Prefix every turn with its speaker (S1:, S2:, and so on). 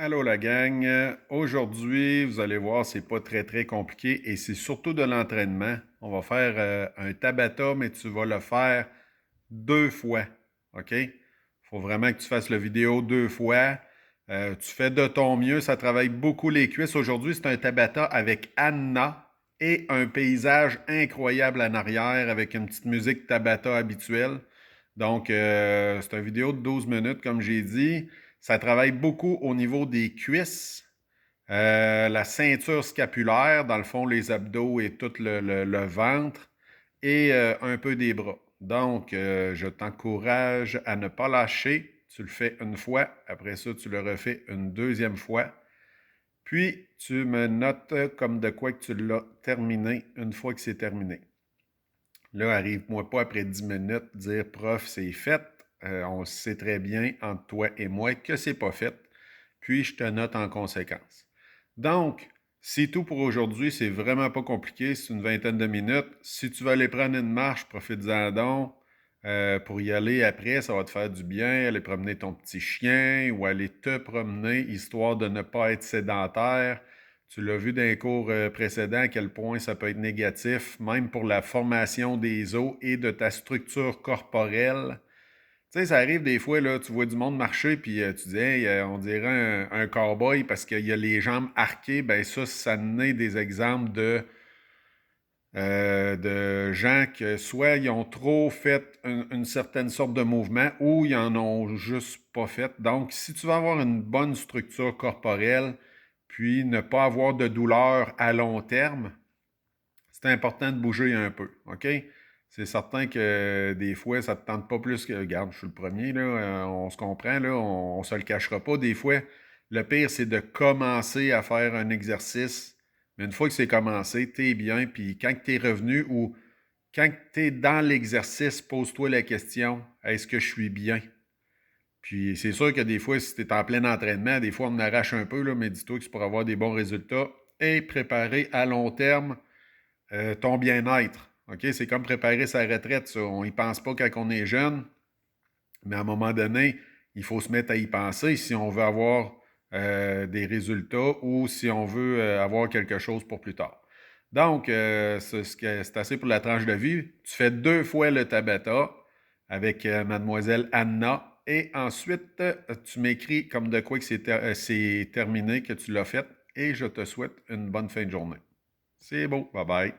S1: Allô la gang. Aujourd'hui, vous allez voir, c'est pas très compliqué et c'est surtout de l'entraînement. On va faire un Tabata, mais tu vas le faire 2 fois. OK? Faut vraiment que tu fasses la vidéo 2 fois. Tu fais de ton mieux, ça travaille beaucoup les cuisses. Aujourd'hui, c'est un Tabata avec Anna et un paysage incroyable en arrière avec une petite musique Tabata habituelle. Donc, c'est une vidéo de 12 minutes, comme j'ai dit. Ça travaille beaucoup au niveau des cuisses, la ceinture scapulaire, dans le fond, les abdos et tout le ventre, et un peu des bras. Donc, je t'encourage à ne pas lâcher. Tu le fais une fois, après ça, tu le refais une deuxième fois. Puis, tu me notes comme de quoi que tu l'as terminé une fois que c'est terminé. Là, arrive-moi pas après 10 minutes dire prof, c'est fait. On sait très bien entre toi et moi que c'est pas fait. Puis je te note en conséquence. Donc, c'est tout pour aujourd'hui. C'est vraiment pas compliqué. C'est une vingtaine de minutes. Si tu veux aller prendre une marche, profite-en donc. Pour y aller après, ça va te faire du bien. Aller promener ton petit chien ou aller te promener, histoire de ne pas être sédentaire. Tu l'as vu dans les cours précédents à quel point ça peut être négatif, même pour la formation des os et de ta structure corporelle. Tu sais, ça arrive des fois, là, tu vois du monde marcher, puis tu dis, hey, on dirait un cow-boy parce qu'il y a les jambes arquées. Ben ça naît des exemples de gens que soit ils ont trop fait une certaine sorte de mouvement ou ils en ont juste pas fait. Donc, si tu veux avoir une bonne structure corporelle, puis ne pas avoir de douleur à long terme, c'est important de bouger un peu, OK? C'est certain que des fois, ça ne te tente pas plus que... Regarde, je suis le premier, là, on se comprend, là, on ne se le cachera pas. Des fois, le pire, c'est de commencer à faire un exercice, mais une fois que c'est commencé, tu es bien, puis quand tu es revenu ou quand tu es dans l'exercice, pose-toi la question, est-ce que je suis bien? Puis c'est sûr que des fois, si tu es en plein entraînement, des fois on arrache un peu, là, mais dis-toi que c'est pour avoir des bons résultats et préparer à long terme ton bien-être. OK? C'est comme préparer sa retraite, ça. On n'y pense pas quand on est jeune, mais à un moment donné, il faut se mettre à y penser si on veut avoir des résultats ou si on veut avoir quelque chose pour plus tard. Donc, c'est assez pour la tranche de vie. Tu fais 2 fois le Tabata avec mademoiselle Anna et ensuite, tu m'écris comme de quoi que c'est terminé, que tu l'as fait et je te souhaite une bonne fin de journée. C'est beau. Bye bye.